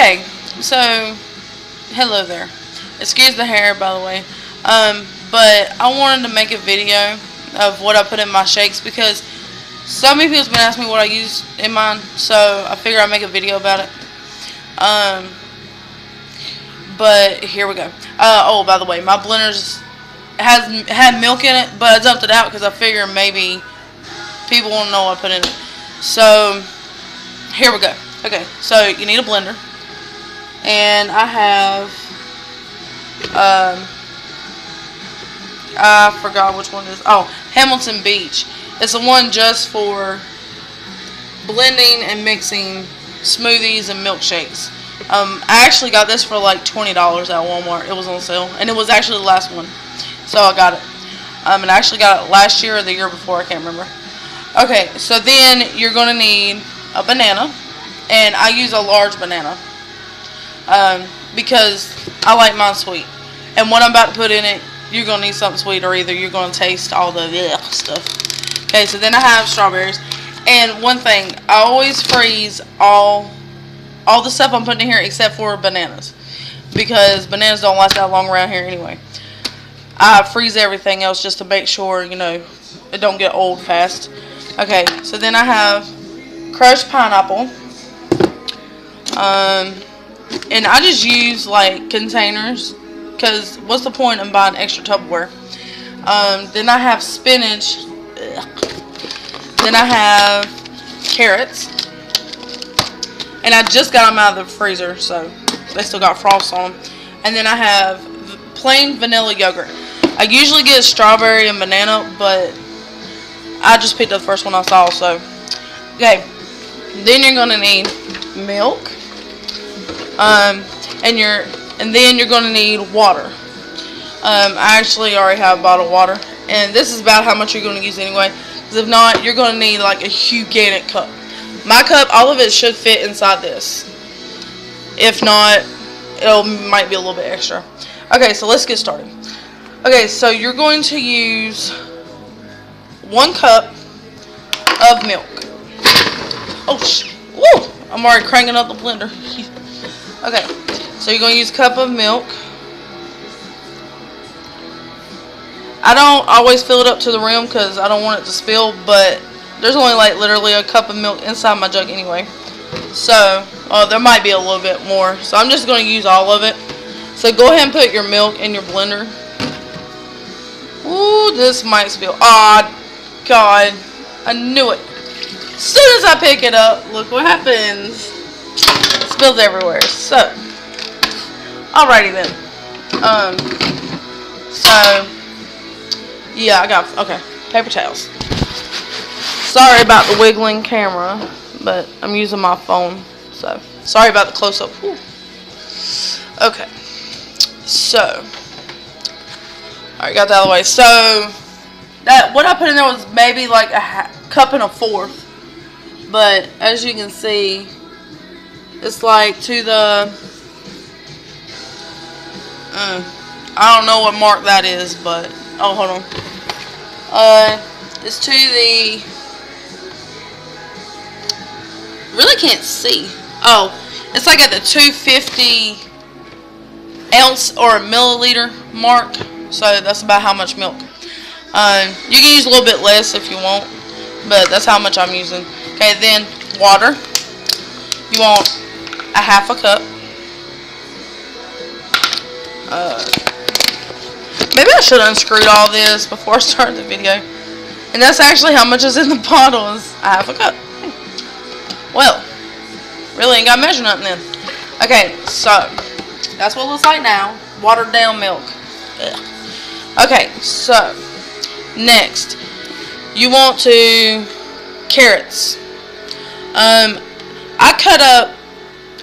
Okay, so hello there. Excuse the hair, by the way. But I wanted to make a video of what I put in my shakes because so many people's been asking me what I use in mine, so I figured I'd make a video about it. But here we go. Oh, by the way, my blenders had milk in it, but I dumped it out because I figured maybe people won't know what I put in it. So here we go. Okay, so you need a blender, and I have I forgot which one it is. Oh, Hamilton Beach. It's the one just for blending and mixing smoothies and milkshakes. I actually got this for like $20 at Walmart. It was on sale, and it was actually the last one, so I got it. And I actually got it last year or the year before, I can't remember. Okay, so then you're going to need a banana, and I use a large banana because I like mine sweet. And what I'm about to put in it, you're going to need something sweet, or either you're going to taste all the stuff. Okay, so then I have strawberries. And one thing, I always freeze all the stuff I'm putting in here except for bananas, because bananas don't last that long around here anyway. I freeze everything else just to make sure, you know, it don't get old fast. Okay, so then I have crushed pineapple. And I just use like containers, because what's the point in buying extra Tupperware? Then I have spinach. Then I have carrots. And I just got them out of the freezer, so they still got frost on them. And then I have plain vanilla yogurt. I usually get strawberry and banana, but I just picked up the first one I saw, so. Okay. Then you're going to need milk. And then you're going to need water. I actually already have a bottle of water. And this is about how much you're going to use anyway. Because if not, you're going to need like a gigantic cup. My cup, all of it should fit inside this. If not, it might be a little bit extra. Okay, so let's get started. Okay, so you're going to use 1 cup of milk. Oh, woo! I'm already cranking up the blender. Okay, so you're going to use a cup of milk. I don't always fill it up to the rim because I don't want it to spill, but there's only like literally a cup of milk inside my jug anyway. So, there might be a little bit more. So I'm just going to use all of it. So go ahead and put your milk in your blender. Ooh, this might spill. Oh, God. I knew it. As soon as I pick it up, look what happens. It spills everywhere. So, alrighty then. So, yeah, I got, okay, paper towels. Sorry about the wiggling camera, but I'm using my phone, so sorry about the close-up. Okay, so alright, got that out of the way. So that what I put in there was maybe like a cup and a fourth, but as you can see, it's like to the I don't know what mark that is, but oh, hold on. It's to the, really can't see. Oh, it's like at the 250 ounce or a milliliter mark. So that's about how much milk. You can use a little bit less if you want, but that's how much I'm using. Okay, then water. You want a half a cup. Maybe I should have unscrewed all this before I started the video. And that's actually how much is in the bottle, is a half a cup. Well, really ain't got to measure nothing then. Okay, so that's what it looks like now. Watered down milk. Ugh. Okay, so next, you want to carrots. I cut up,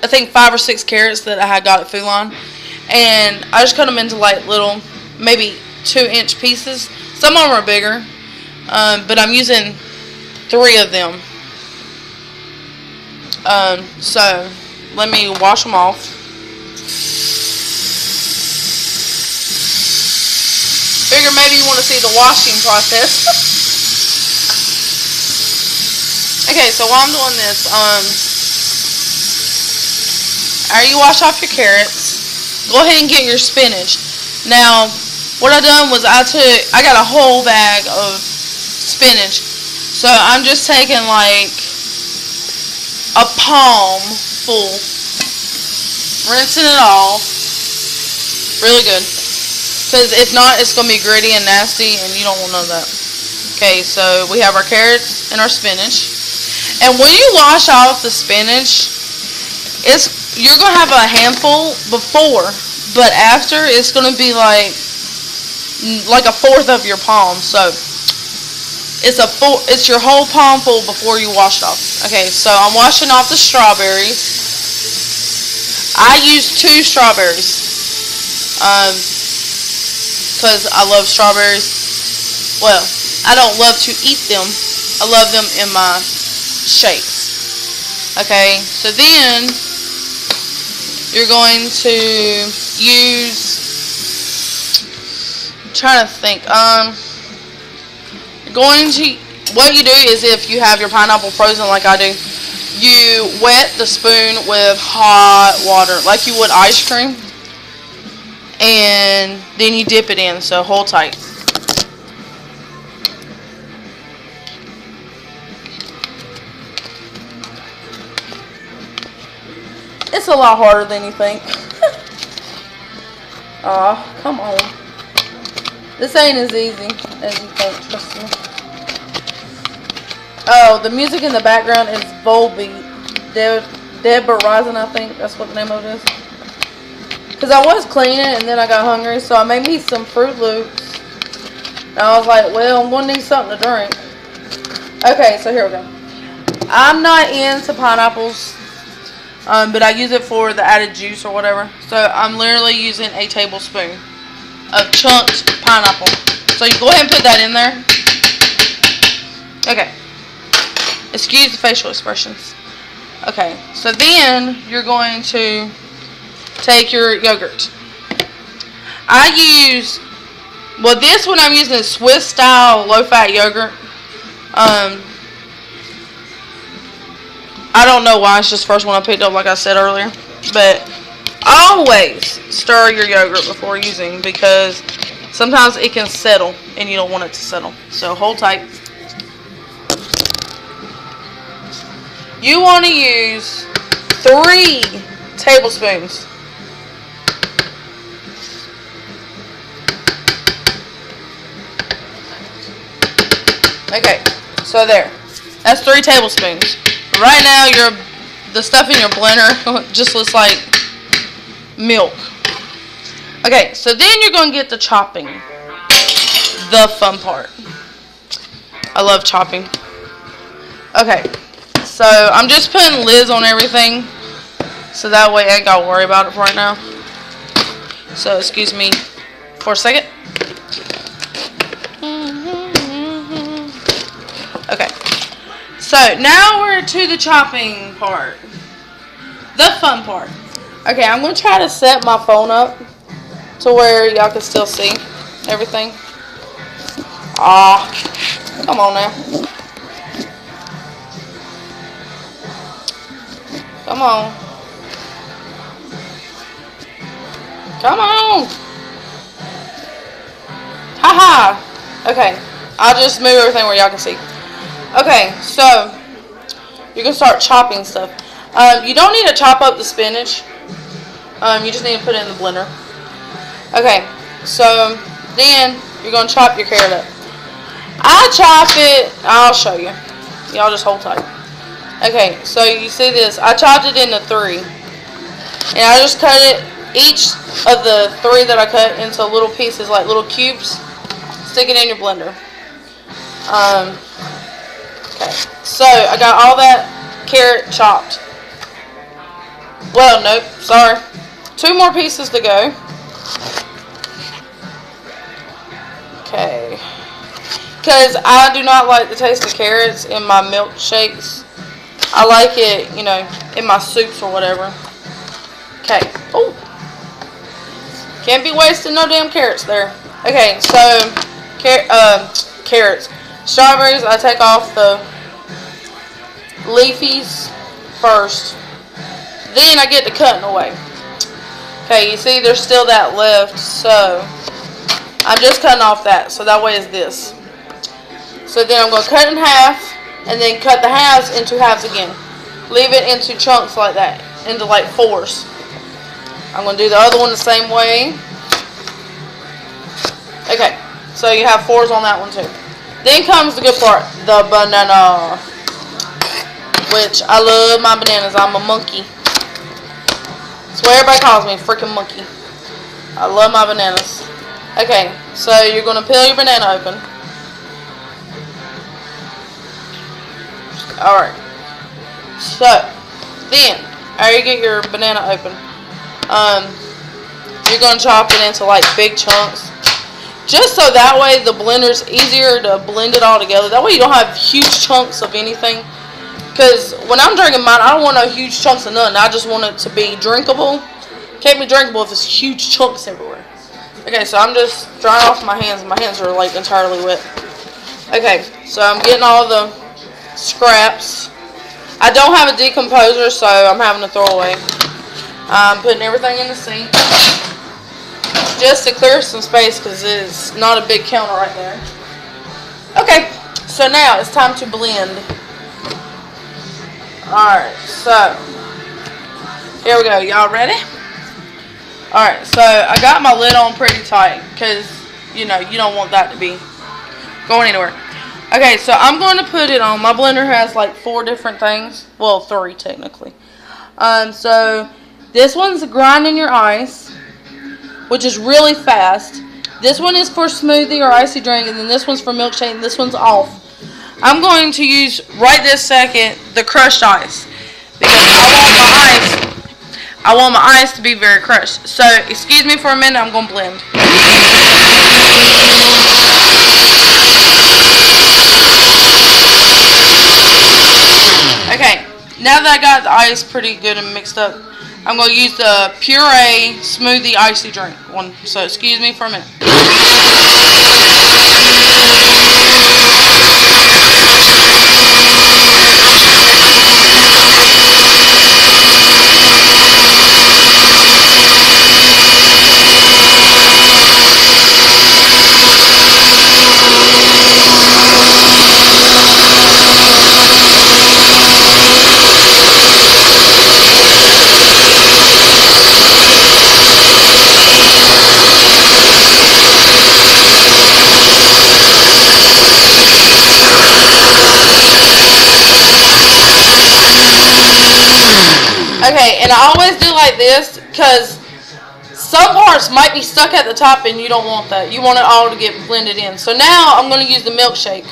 I think 5 or 6 carrots that I had got at Food Line, and I just cut them into like little, maybe 2-inch pieces. Some of them are bigger, but I'm using 3 of them. So let me wash them off. Figure maybe you want to see the washing process. Okay, so while I'm doing this, after you wash off your carrots, go ahead and get your spinach. Now, what I done was I got a whole bag of spinach. So I'm just taking like a palm full, rinsing it off really good. Because if not, it's going to be gritty and nasty, and you don't want none of that. Okay, so we have our carrots and our spinach. And when you wash off the spinach, you're going to have a handful before, but after, it's going to be like a fourth of your palm. So it's your whole palm full before you wash it off. Okay, so I'm washing off the strawberries. I use 2 strawberries. Because I love strawberries. Well, I don't love to eat them. I love them in my shakes. Okay, so then you're going to use, I'm trying to think, what you do is, if you have your pineapple frozen like I do, you wet the spoon with hot water like you would ice cream. And then you dip it in, so hold tight. It's a lot harder than you think. Aw, come on. This ain't as easy as you think, trust me. Oh, the music in the background is Volbeat. Deborah Rising, I think that's what the name of it is. Because I was cleaning and then I got hungry, so I made me some Fruit Loops. And I was like, well, I'm going to need something to drink. Okay, so here we go. I'm not into pineapples, but I use it for the added juice or whatever. So I'm literally using a tablespoon of chunked pineapple. So you go ahead and put that in there. Okay. Excuse the facial expressions. Okay, so then you're going to take your yogurt. This one I'm using is Swiss style low fat yogurt. I don't know why, it's just the first one I picked up like I said earlier. But always stir your yogurt before using, because sometimes it can settle and you don't want it to settle. So hold tight. You want to use 3 tablespoons. Okay, so there. That's 3 tablespoons. Right now, the stuff in your blender just looks like milk. Okay, so then you're going to get the chopping. The fun part. I love chopping. Okay, so I'm just putting lids on everything, so that way I ain't got to worry about it for right now. So, excuse me for a second. Okay, so now we're to the chopping part, the fun part. Okay, I'm going to try to set my phone up to where y'all can still see everything. Come on now. Come on. Come on. Haha. Okay, I'll just move everything where y'all can see. Okay, so you're going to start chopping stuff. You don't need to chop up the spinach. You just need to put it in the blender. Okay, so then you're going to chop your carrot up. I chop it, I'll show you. Y'all just hold tight. Okay, so you see this. I chopped it into 3. And I just cut it, each of the 3 that I cut, into little pieces, like little cubes. Stick it in your blender. Okay, so I got all that carrot chopped. Well, nope, sorry. 2 more pieces to go. Okay. Because I do not like the taste of carrots in my milkshakes. I like it, you know, in my soups or whatever. Okay. Oh. Can't be wasting no damn carrots there. Okay, so carrots. Strawberries, I take off the leafies first. Then I get to cutting away. Okay, you see there's still that left, so I'm just cutting off that, so that way is this. So then I'm going to cut it in half, and then cut the halves into halves again. Leave it into chunks like that, into like fours. I'm going to do the other one the same way. Okay, so you have fours on that one too. Then comes the good part, the banana. Which, I love my bananas. I'm a monkey. That's what everybody calls me, freaking monkey. I love my bananas. Okay, so you're going to peel your banana open. Alright. So, then, after you get your banana open, you're going to chop it into like big chunks. Just so that way the blender's easier to blend it all together. That way you don't have huge chunks of anything. Because when I'm drinking mine, I don't want no huge chunks of nothing. I just want it to be drinkable. Can't be drinkable if it's huge chunks everywhere. Okay, so I'm just drying off my hands. My hands are like entirely wet. Okay, so I'm getting all the scraps. I don't have a decomposer, so I'm having to throw away. I'm putting everything in the sink. Just to clear some space because it's not a big counter right there. Okay, so now it's time to blend. Alright, so here we go. Y'all ready? Alright, so I got my lid on pretty tight because, you know, you don't want that to be going anywhere. Okay, so I'm going to put it on. My blender has like 4 different things. Well, 3 technically. So this one's grinding your ice, which is really fast. This one is for smoothie or icy drink, and then this one's for milkshake, and this one's off. I'm going to use, right this second, the crushed ice. Because I want my ice to be very crushed. So, excuse me for a minute, I'm going to blend. Okay, now that I got the ice pretty good and mixed up, I'm going to use the Puree Smoothie Icy Drink one. So, excuse me for a minute. Okay, and I always do like this because some parts might be stuck at the top and you don't want that. You want it all to get blended in. So now I'm going to use the milkshake.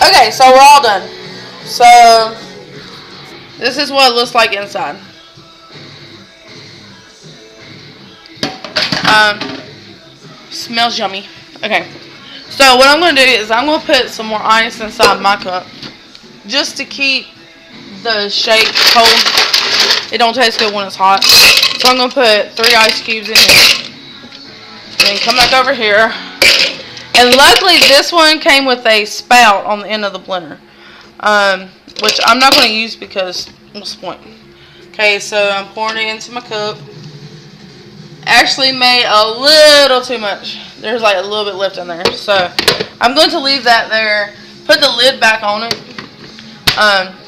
Okay, so we're all done. So this is what it looks like inside. Smells yummy. Okay, so what I'm going to do is I'm going to put some more ice inside my cup just to keep the shake cold. It don't taste good when it's hot. So I'm going to put 3 ice cubes in here. Then come back over here. And luckily this one came with a spout on the end of the blender. Which I'm not going to use because what's the point? Okay, so I'm pouring it into my cup. Actually made a little too much. There's like a little bit left in there. So I'm going to leave that there. Put the lid back on it.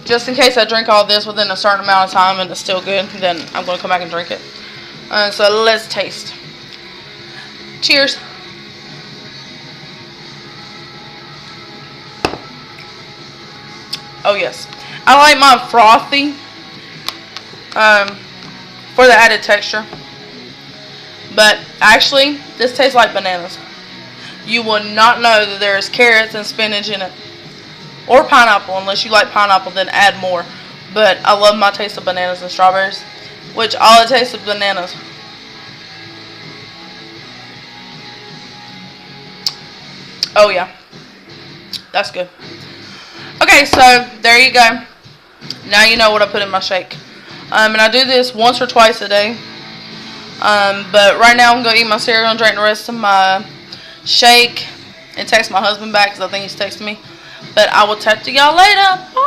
Just in case I drink all this within a certain amount of time and it's still good, then I'm going to come back and drink it. So let's taste. Cheers. Oh yes. I like mine frothy for the added texture. But actually, this tastes like bananas. You will not know that there's carrots and spinach in it. Or pineapple, unless you like pineapple, then add more. But I love my taste of bananas and strawberries. Which, all it tastes of bananas. Oh yeah. That's good. Okay, so there you go. Now you know what I put in my shake. And I do this once or twice a day. But right now I'm going to eat my cereal and drink the rest of my shake and text my husband back because I think he's texting me. But I will talk to y'all later. Bye.